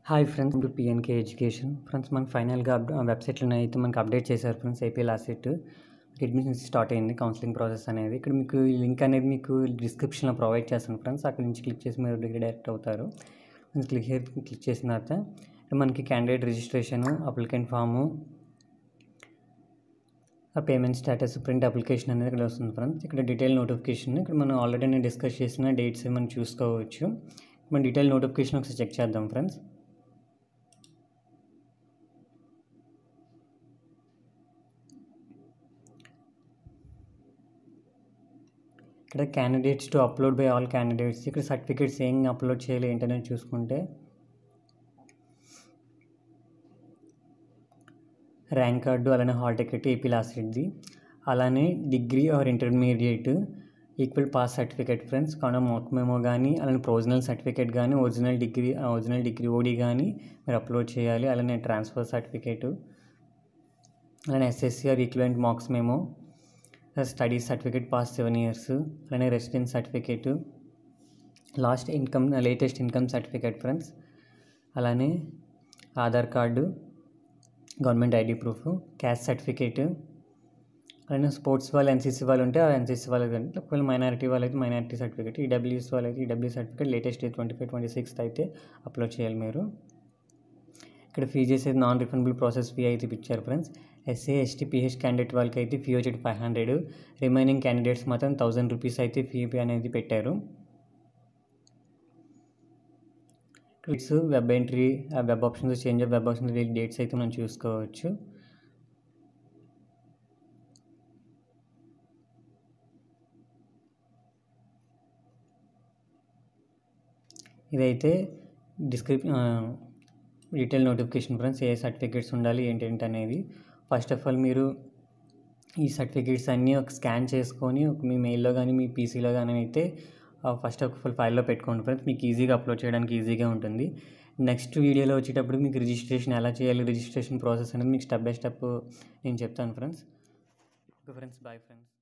hi friends to P N K education friends మనకు ఫైనల్గా వెబ్సైట్లోనే అయితే మనకు అప్డేట్ చేశారు friends AP last seat admissions start అయింది కౌన్సిలింగ్ ప్రాసెస్ అనేది ఇక్కడ మీకు ఈ లింక్ అనేది మీకు డిస్క్రిప్షన్లో ప్రొవైడ్ చేస్తాను ఫ్రెండ్స్ అక్కడ నుంచి క్లిక్ చేసి మీరు డైరెక్ట్ అవుతారు క్లిక్ చేసిన తర్వాత మనకి candidate registration applicant form payment status print application అనేది ఇక్కడ వస్తుంది ఫ్రెండ్స్ ఇక్కడ డీటెయిల్ నోటిఫికేషన్ ఇక్కడ మనం ఆల్రెడీ నేను డిస్కస్ చేసిన డేట్స్ మనం చూసుకోవచ్చు మన డీటెయిల్ నోటిఫికేషన్ ఒకసారి చెక్ చేద్దాం ఫ్రెండ్స్ ఇక్కడ candidates to upload by all candidates ఇక్కడ సర్టిఫికేట్స్ ఏం అప్లోడ్ చేయాలి ఏంటనేది చూసుకుంటే ర్యాంక్ కార్డు అలానే హాల్ టికెట్ ఏపీ లాస్ట్ సీట్ది అలానే degree or intermediate equal pass certificate friends కావున మాక్ మెమో కానీ అలానే ప్రొవిజనల్ సర్టిఫికేట్ కానీ ఒరిజినల్ డిగ్రీ ఓడి కానీ మీరు అప్లోడ్ చేయాలి అలానే ట్రాన్స్ఫర్ సర్టిఫికేటు అలానే SSC or equivalent marks memo study certificate pass 7 years అలానే residence certificate latest income certificate friends అలానే Aadhaar card government ID proof caste certificate అలానే స్పోర్ట్స్ వాళ్ళు ఎన్సీసీ వాళ్ళు ఉంటే ఆ ఎన్సీసీ వాళ్ళకి ఒకవేళ మైనారిటీ వాళ్ళైతే మైనారిటీ సర్టిఫికేట్ ఈడబ్ల్యూఎస్ వాళ్ళైతే ఈడబ్ల్యూ సర్టిఫికేట్ లేటెస్ట్ 25-26 అయితే అప్లోడ్ చేయాలి మీరు ఇక్కడ ఫీ చేసేది నాన్ రిఫండబుల్ ప్రాసెస్ ఫీ అయితే ఇచ్చారు friends SC ST pH candidate వాళ్ళకి అయితే ఫీ వచ్చేది 500 రిమైనింగ్ క్యాండిడేట్స్ మాత్రం 1000 రూపీస్ అయితే ఫీ అనేది పెట్టారు it's web entry web options change of web options dates అయితే మనం చూసుకోవచ్చు ఇదైతే డీటెయిల్ నోటిఫికేషన్ ఫ్రెండ్స్ ఏ సర్టిఫికేట్స్ ఉండాలి ఏంటంటే అనేది ఫస్ట్ ఆఫ్ ఆల్ మీరు ఈ సర్టిఫికేట్స్ అన్నీ ఒక స్కాన్ చేసుకొని మీ మెయిల్లో కానీ మీ పీసీలో కానీ అయితే ఫస్ట్ ఆఫ్ ఆల్ ఫైల్లో పెట్టుకోండి ఫ్రెండ్స్ మీకు ఈజీగా అప్లోడ్ చేయడానికి ఈజీగా ఉంటుంది నెక్స్ట్ వీడియోలో వచ్చేటప్పుడు మీకు రిజిస్ట్రేషన్ ఎలా చేయాలి రిజిస్ట్రేషన్ ప్రాసెస్ అనేది మీకు స్టెప్ బై స్టెప్ నేను చెప్తాను friends okay friends bye friends